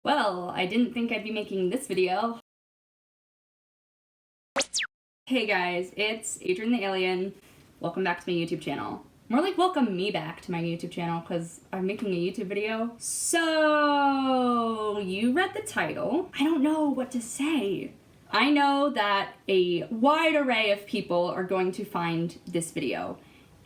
Well, I didn't think I'd be making this video. Hey guys, it's Adrian the Alien. Welcome back to my YouTube channel. More like welcome me back to my YouTube channel because I'm making a YouTube video. So, you read the title. I don't know what to say. I know that a wide array of people are going to find this video.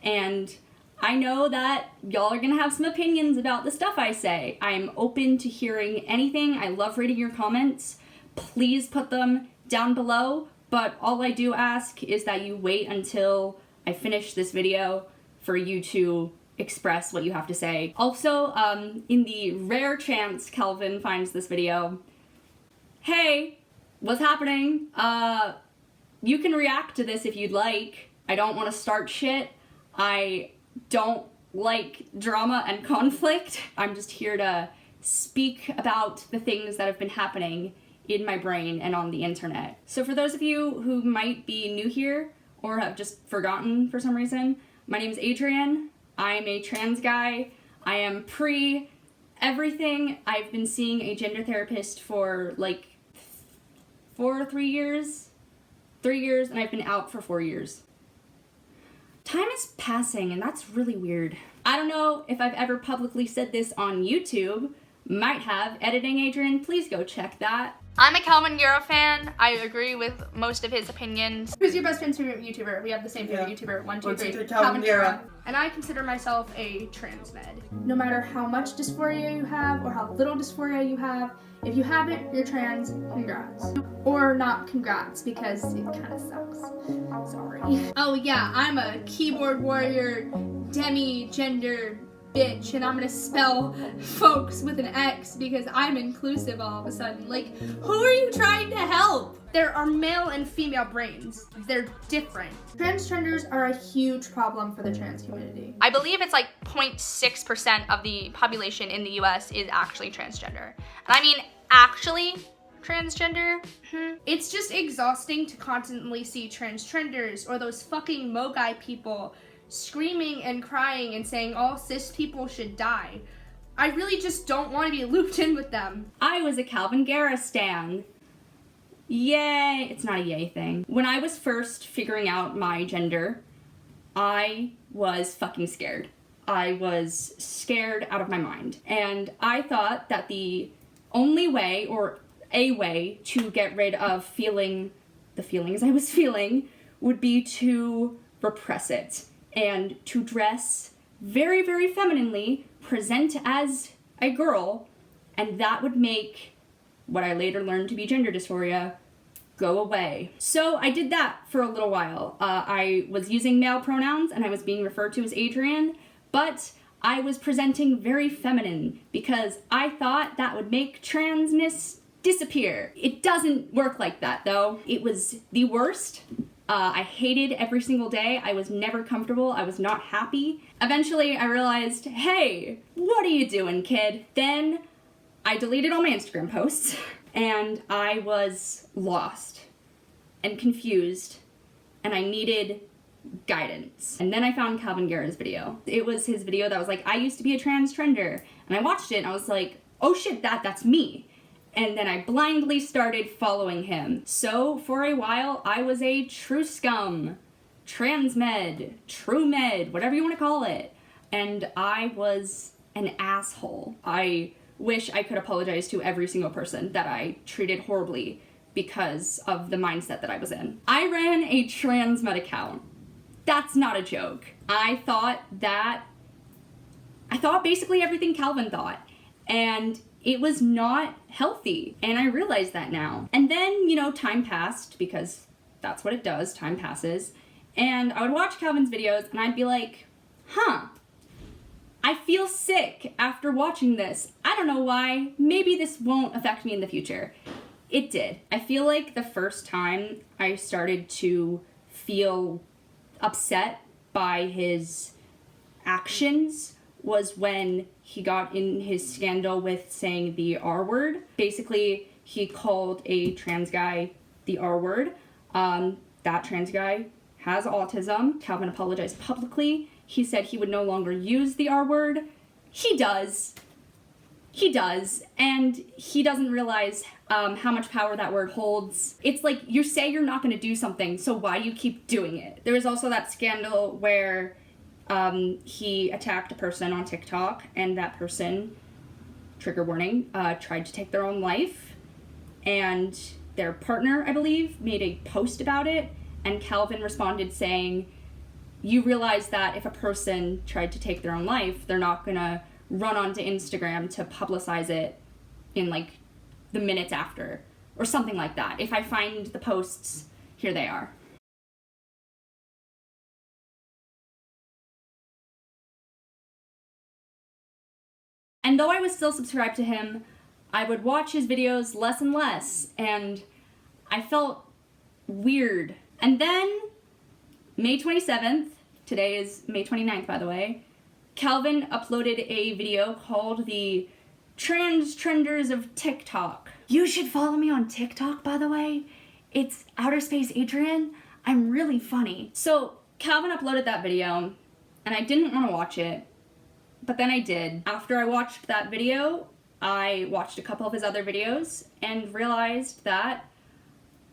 And I know that y'all are gonna have some opinions about the stuff I say. I'm open to hearing anything. I love reading your comments. Please put them down below. But all I do ask is that you wait until I finish this video for you to express what you have to say. Also, in the rare chance Kalvin finds this video, hey, what's happening? You can react to this if you'd like. I don't want to start shit. I don't like drama and conflict. I'm just here to speak about the things that have been happening in my brain and on the internet. So for those of you who might be new here or have just forgotten for some reason, my name is Adrian. I'm a trans guy. I am pre-everything. I've been seeing a gender therapist for like 3 years. 3 years, and I've been out for 4 years. Time is passing, and that's really weird. I don't know if I've ever publicly said this on YouTube. Might have. Editing Adrian, please go check that. I'm a Kalvin Garrah fan. I agree with most of his opinions. Who's your best friend's favorite YouTuber? We have the same favorite YouTuber. 1, 2, 3. Kalvin Garrah. And I consider myself a trans med. No matter how much dysphoria you have or how little dysphoria you have, if you have it, you're trans, congrats. Or not congrats, because it kind of sucks. Sorry. Oh yeah, I'm a keyboard warrior, demi-gender bitch, and I'm gonna spell folks with an X because I'm inclusive all of a sudden. Like, who are you trying to help? There are male and female brains. They're different. Transgenders are a huge problem for the trans community. I believe it's like 0.6% of the population in the US is actually transgender. And I mean, actually transgender. It's just exhausting to constantly see transgenders or those fucking Mogai people screaming and crying and saying all cis people should die. I really just don't want to be looped in with them. I was a Kalvin Garrah stan. Yay! It's not a yay thing. When I was first figuring out my gender, I was fucking scared. I was scared out of my mind. And I thought that the only way, or a way, to get rid of feeling the feelings I was feeling would be to repress it. And to dress very, very femininely, present as a girl, and that would make what I later learned to be gender dysphoria go away. So I did that for a little while. I was using male pronouns and I was being referred to as Adrian, but I was presenting very feminine because I thought that would make transness disappear. It doesn't work like that though. It was the worst. I hated every single day. I was never comfortable. I was not happy. Eventually, I realized, hey, what are you doing, kid? Then I deleted all my Instagram posts, and I was lost and confused, and I needed guidance. And then I found Kalvin Garrah's video. It was his video that was like, I used to be a transgender, and I watched it, and I was like, oh shit, that's me. And then I blindly started following him. So for a while, I was a true scum, trans med, true med, whatever you want to call it. And I was an asshole. I wish I could apologize to every single person that I treated horribly because of the mindset that I was in. I ran a trans med account. That's not a joke. I thought basically everything Kalvin thought. And it was not healthy, and I realize that now. And then, you know, time passed, because that's what it does, time passes, and I would watch Kalvin's videos, and I'd be like, huh, I feel sick after watching this. I don't know why. Maybe this won't affect me in the future. It did. I feel like the first time I started to feel upset by his actions was when he got in his scandal with saying the R word. Basically, he called a trans guy the R word. That trans guy has autism. Kalvin apologized publicly. He said he would no longer use the R word. He does. He does, and he doesn't realize how much power that word holds. It's like, you say you're not going to do something, so why do you keep doing it? There was also that scandal where he attacked a person on TikTok, and that person, trigger warning, tried to take their own life, and their partner, I believe, made a post about it, and Kalvin responded saying, you realize that if a person tried to take their own life, they're not gonna run onto Instagram to publicize it in like the minutes after, or something like that. If I find the posts, here they are. And though I was still subscribed to him, I would watch his videos less and less, and I felt weird. And then, May 27th, today is May 29th, by the way, Kalvin uploaded a video called the Trans Trenders of TikTok. You should follow me on TikTok, by the way. It's Outer Space Adrian. I'm really funny. So, Kalvin uploaded that video, and I didn't want to watch it, but then I did. After I watched that video, I watched a couple of his other videos and realized that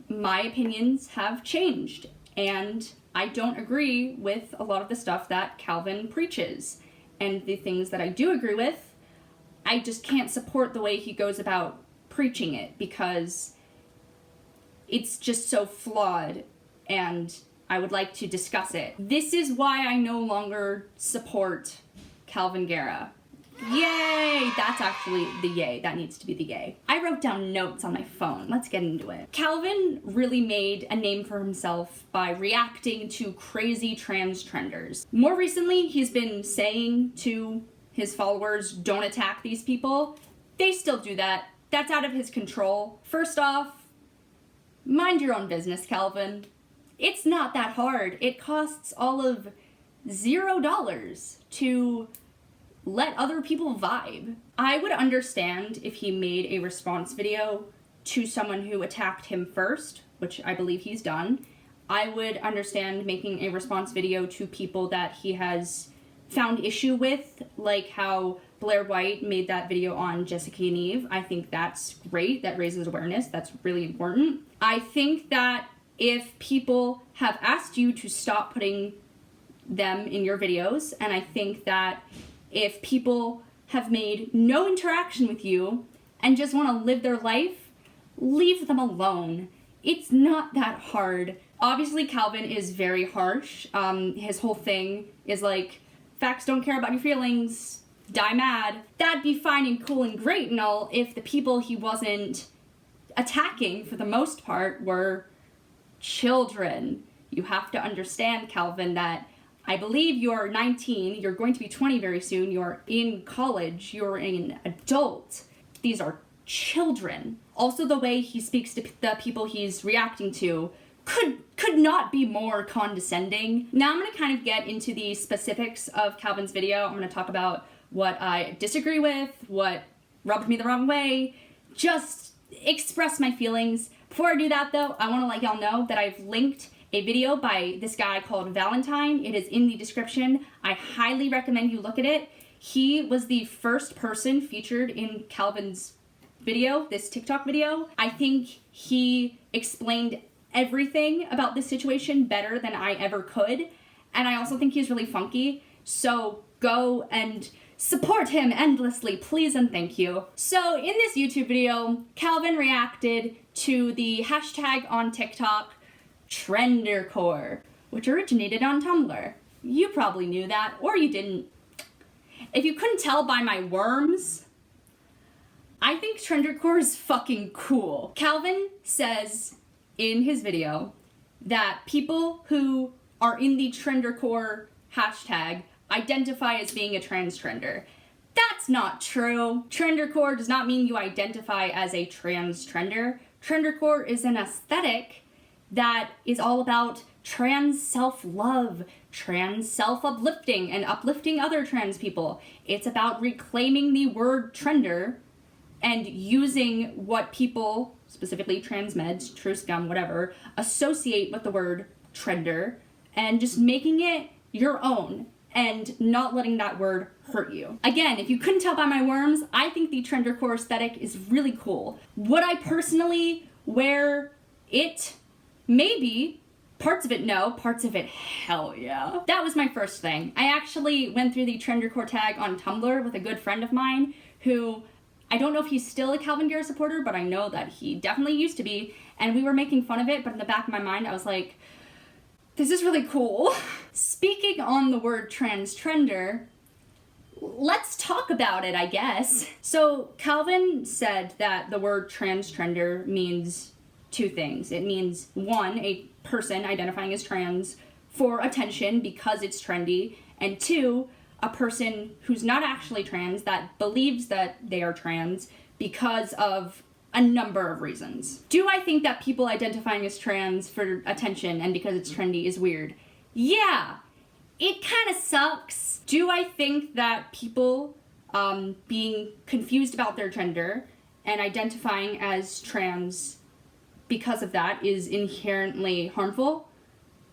my opinions have changed, and I don't agree with a lot of the stuff that Kalvin preaches. And the things that I do agree with, I just can't support the way he goes about preaching it, because it's just so flawed, and I would like to discuss it. This is why I no longer support Kalvin Garrah. Yay! That's actually the yay. That needs to be the yay. I wrote down notes on my phone. Let's get into it. Kalvin really made a name for himself by reacting to crazy trans trenders. More recently, he's been saying to his followers, don't attack these people. They still do that. That's out of his control. First off, mind your own business, Kalvin. It's not that hard. It costs all of $0 to let other people vibe. I would understand if he made a response video to someone who attacked him first, which I believe he's done. I would understand making a response video to people that he has found issue with, like how Blair White made that video on Jessica and Eve. I think that's great. That raises awareness. That's really important. I think that if people have asked you to stop putting them in your videos, and I think that if people have made no interaction with you and just want to live their life, leave them alone. It's not that hard. Obviously, Kalvin is very harsh. His whole thing is like, facts don't care about your feelings, die mad. That'd be fine and cool and great and all if the people he wasn't attacking, for the most part, were children. You have to understand, Kalvin, that I believe you're 19, you're going to be 20 very soon, you're in college, you're an adult. These are children. Also, the way he speaks to the people he's reacting to could not be more condescending. Now I'm going to kind of get into the specifics of Kalvin's video. I'm going to talk about what I disagree with, what rubbed me the wrong way, just express my feelings. Before I do that, though, I want to let y'all know that I've linked a video by this guy called Valentine. It is in the description. I highly recommend you look at it. He was the first person featured in Kalvin's video, this TikTok video. I think he explained everything about this situation better than I ever could. And I also think he's really funky. So go and support him endlessly, please and thank you. So in this YouTube video, Kalvin reacted to the hashtag on TikTok, Trendercore, which originated on Tumblr. You probably knew that, or you didn't. If you couldn't tell by my worms, I think Trendercore is fucking cool. Kalvin says in his video that people who are in the Trendercore hashtag identify as being a trans trender. That's not true. Trendercore does not mean you identify as a trans trender. Trendercore is an aesthetic that is all about trans self-love, trans self-uplifting, and uplifting other trans people. It's about reclaiming the word trender and using what people, specifically trans meds, true scum, whatever, associate with the word trender, and just making it your own and not letting that word hurt you. Again, if you couldn't tell by my worms, I think the trendercore aesthetic is really cool. Would I personally wear it? Maybe. Parts of it, no. Parts of it, hell yeah. That was my first thing. I actually went through the trendercore tag on Tumblr with a good friend of mine who, I don't know if he's still a Kalvin Garrah supporter, but I know that he definitely used to be, and we were making fun of it, but in the back of my mind, I was like, this is really cool. Speaking on the word transtrender, let's talk about it, I guess. So Kalvin said that the word transtrender means two things. It means, one, a person identifying as trans for attention because it's trendy, and two, a person who's not actually trans that believes that they are trans because of a number of reasons. Do I think that people identifying as trans for attention and because it's trendy is weird? Yeah, it kind of sucks. Do I think that people being confused about their gender and identifying as trans because of that is inherently harmful?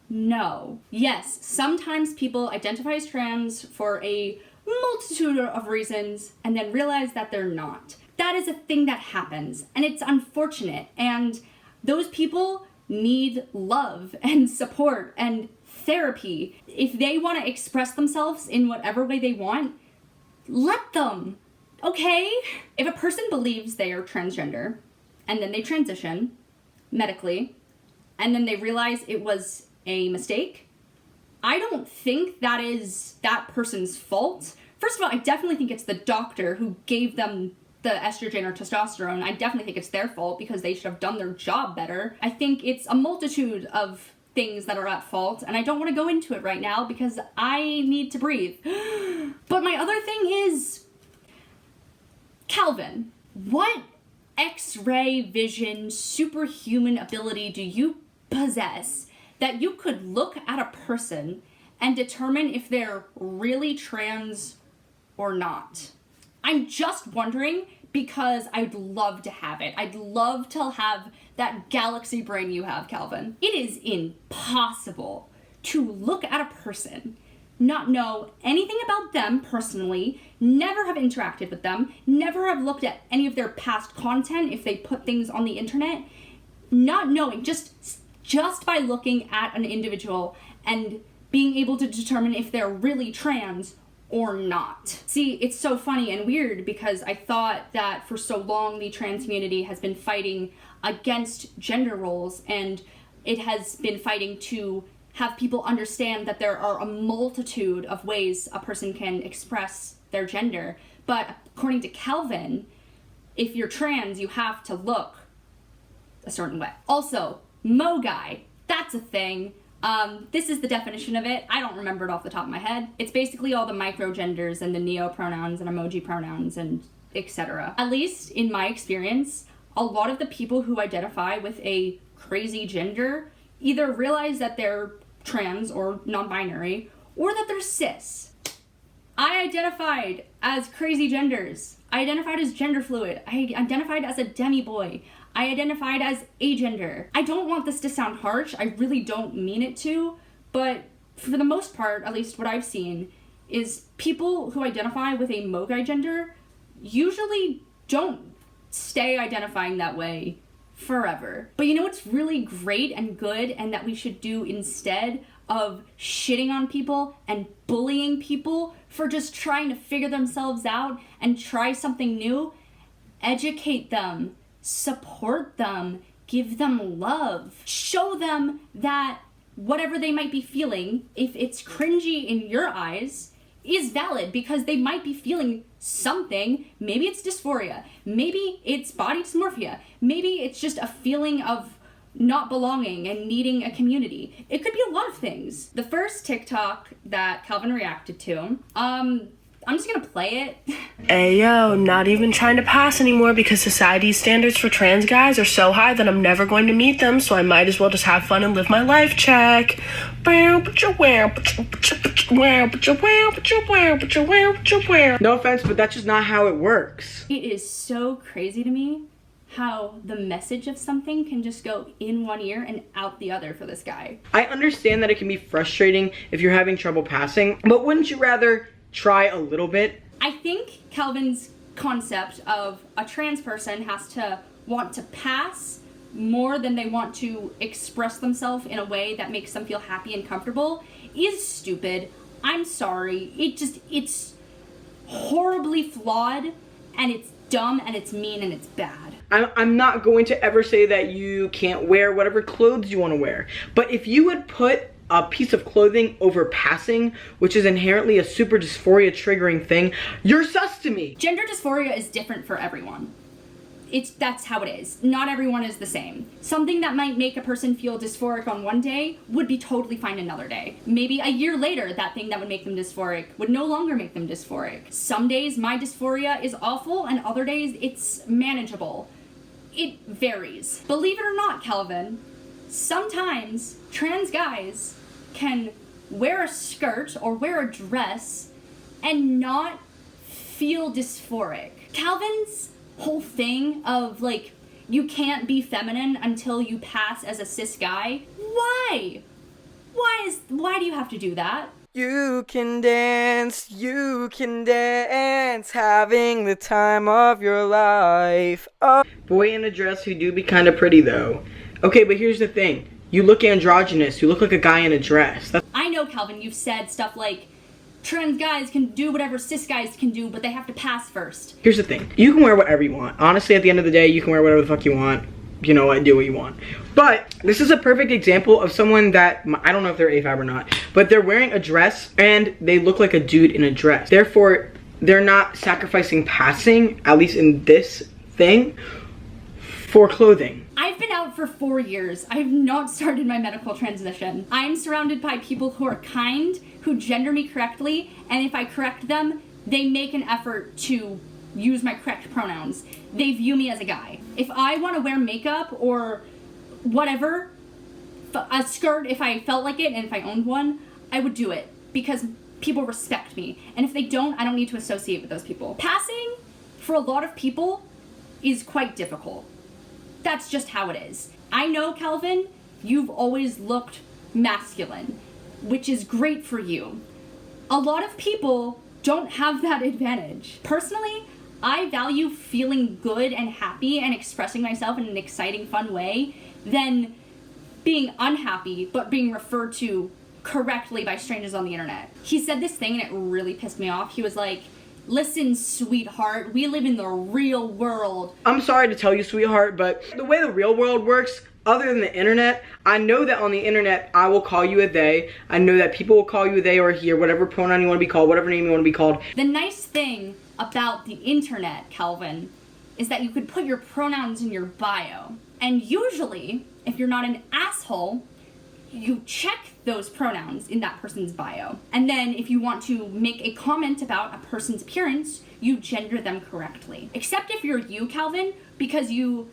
No. Yes, sometimes people identify as trans for a multitude of reasons and then realize that they're not. That is a thing that happens, and it's unfortunate, and those people need love and support and therapy. If they want to express themselves in whatever way they want, let them, okay? If a person believes they are transgender, and then they transition medically, and then they realize it was a mistake, I don't think that is that person's fault. First of all, I definitely think it's the doctor who gave them the estrogen or testosterone. I definitely think it's their fault because they should have done their job better. I think it's a multitude of things that are at fault, and I don't want to go into it right now because I need to breathe. But my other thing is, Kalvin, what X-ray vision, superhuman ability do you possess that you could look at a person and determine if they're really trans or not? I'm just wondering because I'd love to have it. I'd love to have that galaxy brain you have, Kalvin. It is impossible to look at a person, not know anything about them personally, never have interacted with them, never have looked at any of their past content if they put things on the internet, not knowing, just by looking at an individual and being able to determine if they're really trans or not. See, it's so funny and weird because I thought that for so long the trans community has been fighting against gender roles, and it has been fighting to have people understand that there are a multitude of ways a person can express their gender. But according to Kalvin, if you're trans, you have to look a certain way. Also, Mogai, that's a thing. This is the definition of it. I don't remember it off the top of my head. It's basically all the microgenders and the neo-pronouns and emoji pronouns and etc. At least in my experience, a lot of the people who identify with a crazy gender either realize that they're trans or non-binary or that they're cis. I identified as crazy genders. I identified as gender fluid. I identified as a demi-boy. I identified as agender. I don't want this to sound harsh, I really don't mean it to, but for the most part, at least what I've seen, is people who identify with a Mogai gender usually don't stay identifying that way forever. But you know what's really great and good and that we should do instead of shitting on people and bullying people for just trying to figure themselves out and try something new? Educate them. Support them, give them love, show them that whatever they might be feeling, if it's cringy in your eyes, is valid because they might be feeling something. Maybe it's dysphoria, maybe it's body dysmorphia, maybe it's just a feeling of not belonging and needing a community. It could be a lot of things. The first TikTok that Kalvin reacted to, I'm just gonna play it. Ayo, not even trying to pass anymore because society's standards for trans guys are so high that I'm never going to meet them, so I might as well just have fun and live my life. Check. No offense, but that's just not how it works. It is so crazy to me how the message of something can just go in one ear and out the other for this guy. I understand that it can be frustrating if you're having trouble passing, but wouldn't you rather try a little bit? I think Kalvin's concept of a trans person has to want to pass more than they want to express themselves in a way that makes them feel happy and comfortable is stupid. I'm sorry. It's horribly flawed, and it's dumb, and it's mean, and it's bad. I'm not going to ever say that you can't wear whatever clothes you want to wear, but if you would put a piece of clothing over passing, which is inherently a super dysphoria triggering thing, you're sus to me. Gender dysphoria is different for everyone. That's how it is. Not everyone is the same. Something that might make a person feel dysphoric on one day would be totally fine another day. Maybe a year later, that thing that would make them dysphoric would no longer make them dysphoric. Some days my dysphoria is awful, and other days it's manageable. It varies. Believe it or not, Kalvin, sometimes trans guys can wear a skirt or wear a dress and not feel dysphoric. Kalvin's whole thing of like, you can't be feminine until you pass as a cis guy. Why? Why do you have to do that? You can dance, having the time of your life. Oh. Boy in a dress who do be kind of pretty though. Okay, but here's the thing. You look androgynous, you look like a guy in a dress. I know, Kalvin, you've said stuff like, trans guys can do whatever cis guys can do, but they have to pass first. Here's the thing. You can wear whatever you want. Honestly, at the end of the day, you can wear whatever the fuck you want. You know what? Do what you want. But this is a perfect example of someone that, I don't know if they're AFAB or not, but they're wearing a dress and they look like a dude in a dress. Therefore, they're not sacrificing passing, at least in this thing, for clothing. I've been out for 4 years. I have not started my medical transition. I'm surrounded by people who are kind, who gender me correctly, and if I correct them, they make an effort to use my correct pronouns. They view me as a guy. If I want to wear makeup or whatever, a skirt if I felt like it and if I owned one, I would do it because people respect me. And if they don't, I don't need to associate with those people. Passing, for a lot of people, is quite difficult. That's just how it is. I know, Kalvin, you've always looked masculine, which is great for you. A lot of people don't have that advantage. Personally, I value feeling good and happy and expressing myself in an exciting, fun way than being unhappy but being referred to correctly by strangers on the internet. He said this thing and it really pissed me off. He was like, listen, sweetheart, we live in the real world. I'm sorry to tell you, sweetheart, but the way the real world works, other than the internet, I know that on the internet, I will call you a they. I know that people will call you a they or a he, or whatever pronoun you want to be called, whatever name you want to be called. The nice thing about the internet, Kalvin, is that you could put your pronouns in your bio. And usually, if you're not an asshole, you check those pronouns in that person's bio. And then if you want to make a comment about a person's appearance, you gender them correctly. Except if you're you, Kalvin, because you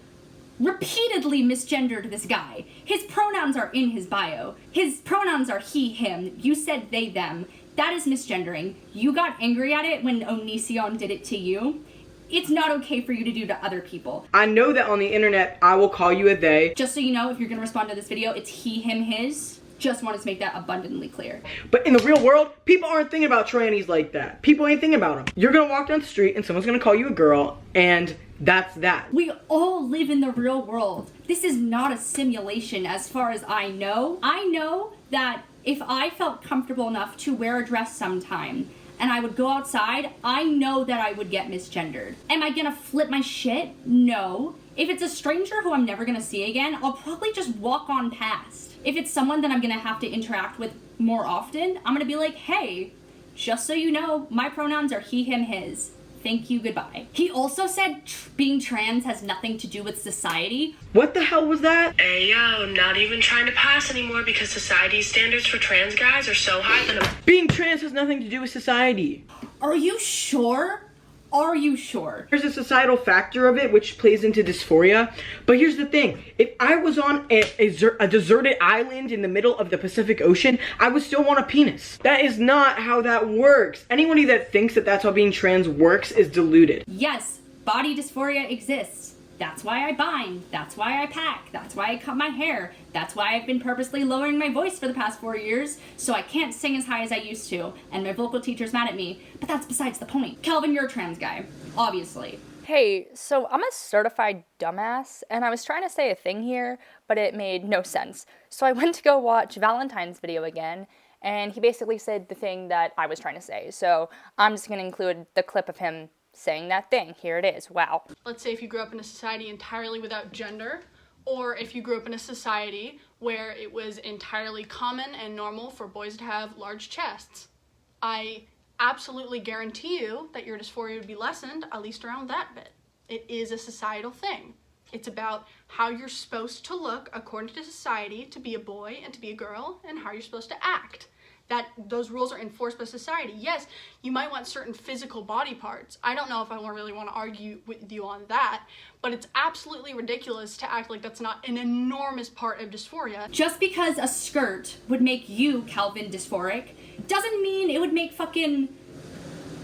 repeatedly misgendered this guy. His pronouns are in his bio. His pronouns are he, him. You said they, them. That is misgendering. You got angry at it when Onision did it to you. It's not okay for you to do to other people. I know that on the internet, I will call you a they. Just so you know, if you're gonna respond to this video, it's he, him, his. Just wanted to make that abundantly clear. But in the real world, people aren't thinking about trannies like that. People ain't thinking about them. You're gonna walk down the street and someone's gonna call you a girl, and that's that. We all live in the real world. This is not a simulation as far as I know. I know that if I felt comfortable enough to wear a dress sometime, and I would go outside, I know that I would get misgendered. Am I gonna flip my shit? No. If it's a stranger who I'm never gonna see again, I'll probably just walk on past. If it's someone that I'm gonna have to interact with more often, I'm gonna be like, hey, just so you know, my pronouns are he, him, his. Thank you, goodbye. He also said being trans has nothing to do with society. What the hell was that? Hey yo, I'm not even trying to pass anymore because society's standards for trans guys are so high that I'm... Being trans has nothing to do with society. Are you sure? Are you sure? There's a societal factor of it which plays into dysphoria. But here's the thing. If I was on a deserted island in the middle of the Pacific Ocean, I would still want a penis. That is not how that works. Anybody that thinks that that's how being trans works is deluded. Yes, body dysphoria exists. That's why I bind. That's why I pack. That's why I cut my hair. That's why I've been purposely lowering my voice for the past 4 years, so I can't sing as high as I used to, and my vocal teacher's mad at me, but that's besides the point. Kalvin, you're a trans guy, obviously. Hey, so I'm a certified dumbass, and I was trying to say a thing here, but it made no sense. So I went to go watch Valentine's video again, and he basically said the thing that I was trying to say. So I'm just going to include the clip of him saying that thing. Here it is. Wow. Let's say if you grew up in a society entirely without gender, or if you grew up in a society where it was entirely common and normal for boys to have large chests. I absolutely guarantee you that your dysphoria would be lessened, at least around that bit. It is a societal thing. It's about how you're supposed to look according to society to be a boy and to be a girl, and how you're supposed to act. That those rules are enforced by society. Yes, you might want certain physical body parts. I don't know if I really want to argue with you on that, but it's absolutely ridiculous to act like that's not an enormous part of dysphoria. Just because a skirt would make you, Kalvin, dysphoric, doesn't mean it would make fucking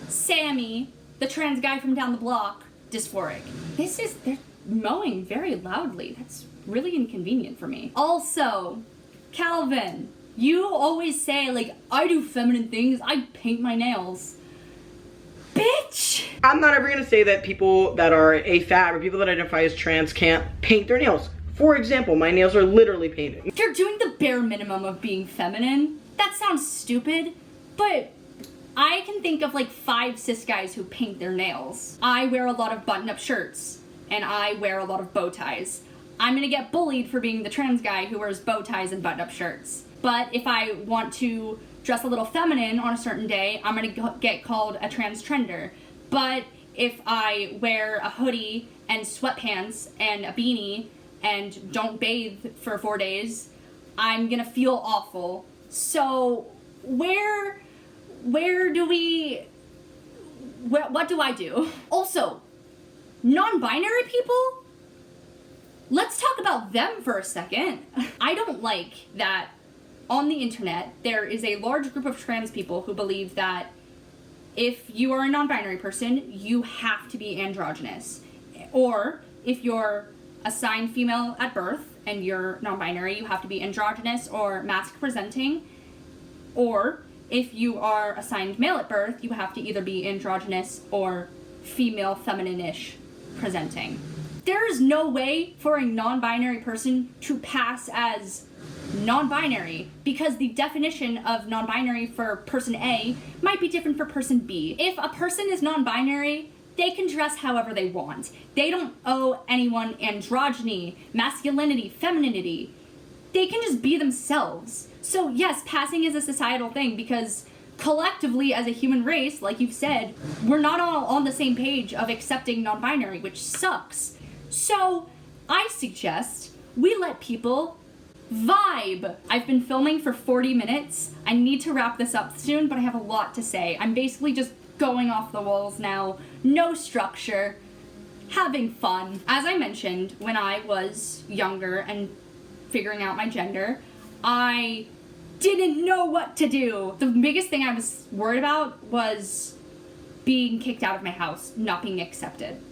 Sammy, the trans guy from down the block, dysphoric. They're mowing very loudly. That's really inconvenient for me. Also, Kalvin, you always say, like, I do feminine things, I paint my nails. Bitch! I'm not ever gonna say that people that are AFAB or people that identify as trans can't paint their nails. For example, my nails are literally painted. You're doing the bare minimum of being feminine. That sounds stupid, but I can think of like 5 cis guys who paint their nails. I wear a lot of button-up shirts, and I wear a lot of bow ties. I'm gonna get bullied for being the trans guy who wears bow ties and button-up shirts. But if I want to dress a little feminine on a certain day, I'm gonna get called a trans trender. But if I wear a hoodie and sweatpants and a beanie and don't bathe for 4 days, I'm gonna feel awful. So what do I do? Also, non-binary people? Let's talk about them for a second. I don't like that on the internet there is a large group of trans people who believe that if you are a non-binary person, you have to be androgynous. Or if you're assigned female at birth and you're non-binary, you have to be androgynous or masc presenting. Or if you are assigned male at birth, you have to either be androgynous or female feminine-ish presenting. There is no way for a non-binary person to pass as non-binary because the definition of non-binary for person A might be different for person B. If a person is non-binary, they can dress however they want. They don't owe anyone androgyny, masculinity, femininity. They can just be themselves. So yes, passing is a societal thing because collectively as a human race, like you've said, we're not all on the same page of accepting non-binary, which sucks. So I suggest we let people vibe. I've been filming for 40 minutes. I need to wrap this up soon, but I have a lot to say. I'm basically just going off the walls now. No structure. Having fun. As I mentioned, when I was younger and figuring out my gender, I didn't know what to do. The biggest thing I was worried about was being kicked out of my house, not being accepted.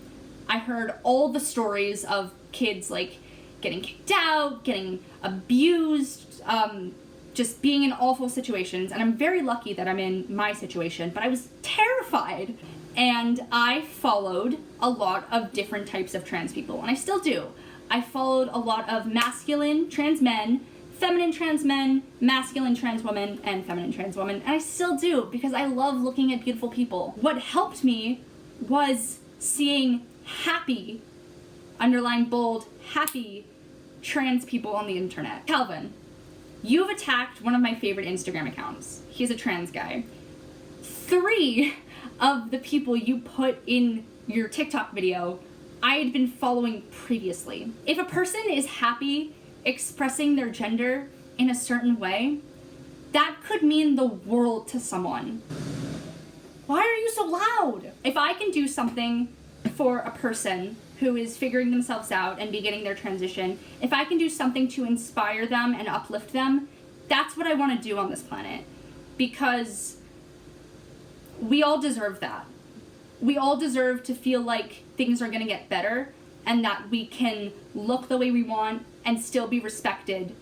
I heard all the stories of kids like getting kicked out, getting abused, just being in awful situations, and I'm very lucky that I'm in my situation, but I was terrified. And I followed a lot of different types of trans people, and I still do. I followed a lot of masculine trans men, feminine trans men, masculine trans women, and feminine trans women, and I still do because I love looking at beautiful people. What helped me was seeing happy, underline bold, happy trans people on the internet. Kalvin, you've attacked one of my favorite Instagram accounts. He's a trans guy. 3 of the people you put in your TikTok video, I had been following previously. If a person is happy expressing their gender in a certain way, that could mean the world to someone. Why are you so loud? If I can do something for a person who is figuring themselves out and beginning their transition, if I can do something to inspire them and uplift them, that's what I want to do on this planet. Because we all deserve that. We all deserve to feel like things are going to get better and that we can look the way we want and still be respected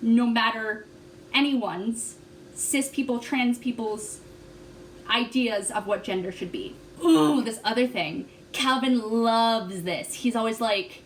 no matter anyone's, cis people, trans people's ideas of what gender should be. Ooh, this other thing. Kalvin loves this. He's always like,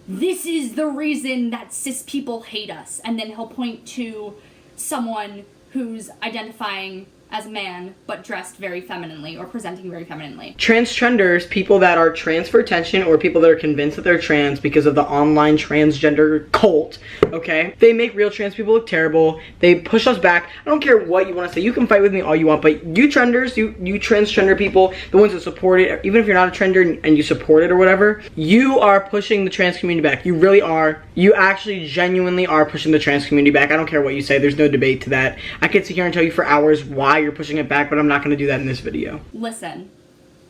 this is the reason that cis people hate us. And then he'll point to someone who's identifying as a man but dressed very femininely or presenting very femininely. Transgenders, people that are trans for attention or people that are convinced that they're trans because of the online transgender cult, okay? They make real trans people look terrible. They push us back. I don't care what you want to say. You can fight with me all you want, but you trenders, you transgender people, the ones that support it, even if you're not a trender and you support it or whatever, you are pushing the trans community back. You really are. You actually genuinely are pushing the trans community back. I don't care what you say. There's no debate to that. I could sit here and tell you for hours why you're pushing it back, but I'm not going to do that in this video. Listen,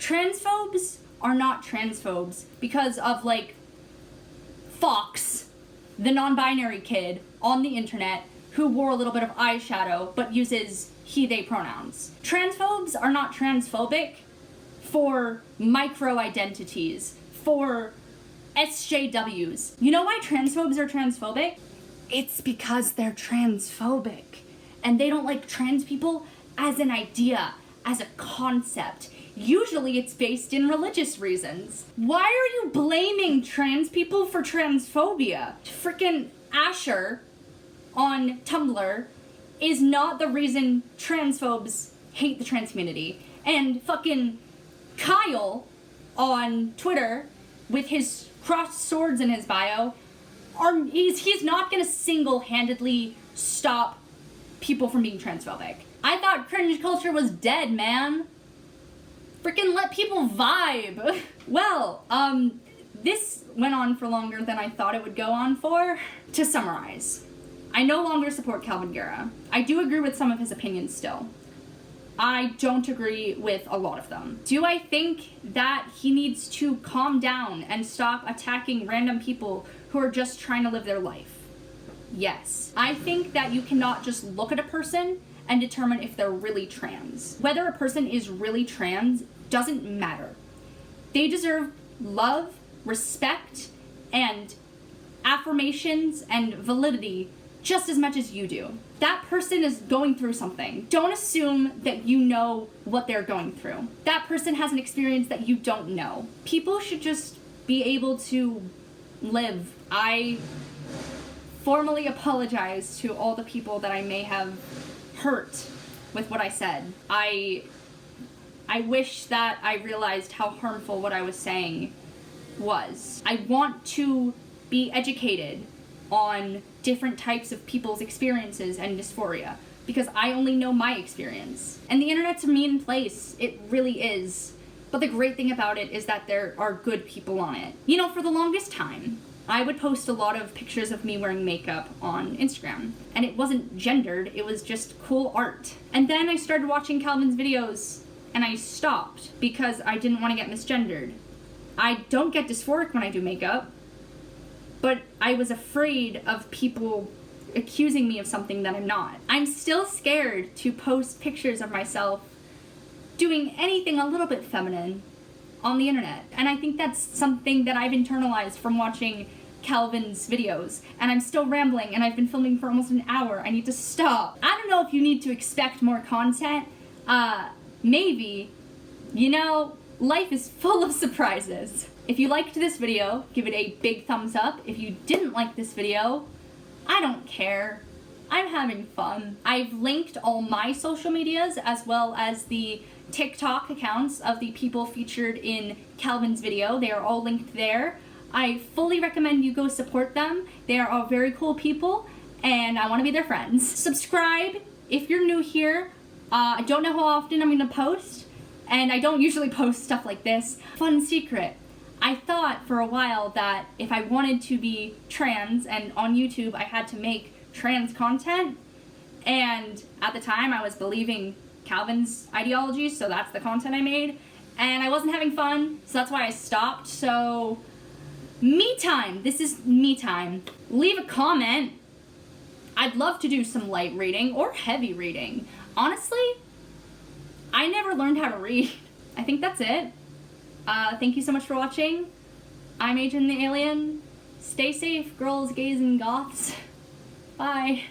transphobes are not transphobes because of, like, Fox, the non-binary kid on the internet who wore a little bit of eyeshadow but uses he, they pronouns. Transphobes are not transphobic for micro-identities, for SJWs. You know why transphobes are transphobic? It's because they're transphobic. And they don't like trans people as an idea, as a concept. Usually it's based in religious reasons. Why are you blaming trans people for transphobia? Frickin' Asher on Tumblr is not the reason transphobes hate the trans community. And fucking Kyle on Twitter with his crossed swords in his bio, he's not gonna single-handedly stop people from being transphobic. I thought cringe culture was dead, man. Freaking let people vibe. Well, this went on for longer than I thought it would go on for. To summarize, I no longer support Kalvin Garrah. I do agree with some of his opinions still. I don't agree with a lot of them. Do I think that he needs to calm down and stop attacking random people who are just trying to live their life? Yes. I think that you cannot just look at a person and determine if they're really trans. Whether a person is really trans doesn't matter. They deserve love, respect, and affirmations and validity just as much as you do. That person is going through something. Don't assume that you know what they're going through. That person has an experience that you don't know. People should just be able to live. I formally apologize to all the people that I may have hurt with what I said. I wish that I realized how harmful what I was saying was. I want to be educated on different types of people's experiences and dysphoria because I only know my experience. And the internet's a mean place. It really is. But the great thing about it is that there are good people on it. You know, for the longest time, I would post a lot of pictures of me wearing makeup on Instagram. And it wasn't gendered, it was just cool art. And then I started watching Kalvin's videos and I stopped because I didn't want to get misgendered. I don't get dysphoric when I do makeup, but I was afraid of people accusing me of something that I'm not. I'm still scared to post pictures of myself doing anything a little bit feminine on the internet. And I think that's something that I've internalized from watching Kalvin's videos. And I'm still rambling and I've been filming for almost an hour. I need to stop. I don't know if you need to expect more content. Maybe. You know, life is full of surprises. If you liked this video, give it a big thumbs up. If you didn't like this video, I don't care. I'm having fun. I've linked all my social medias as well as the TikTok accounts of the people featured in Kalvin's video. They are all linked there. I fully recommend you go support them. They are all very cool people and I want to be their friends. Subscribe if you're new here. I don't know how often I'm going to post, and I don't usually post stuff like this. Fun secret. I thought for a while that if I wanted to be trans and on YouTube I had to make trans content, and at the time I was believing Kalvin's ideology, so that's the content I made, and I wasn't having fun, so that's why I stopped. So me time. This is me time. Leave a comment. I'd love to do some light reading or heavy reading. Honestly, I never learned how to read. I think that's it. Thank you so much for watching. I'm Agent the Alien. Stay safe, girls, gays, and goths. Bye.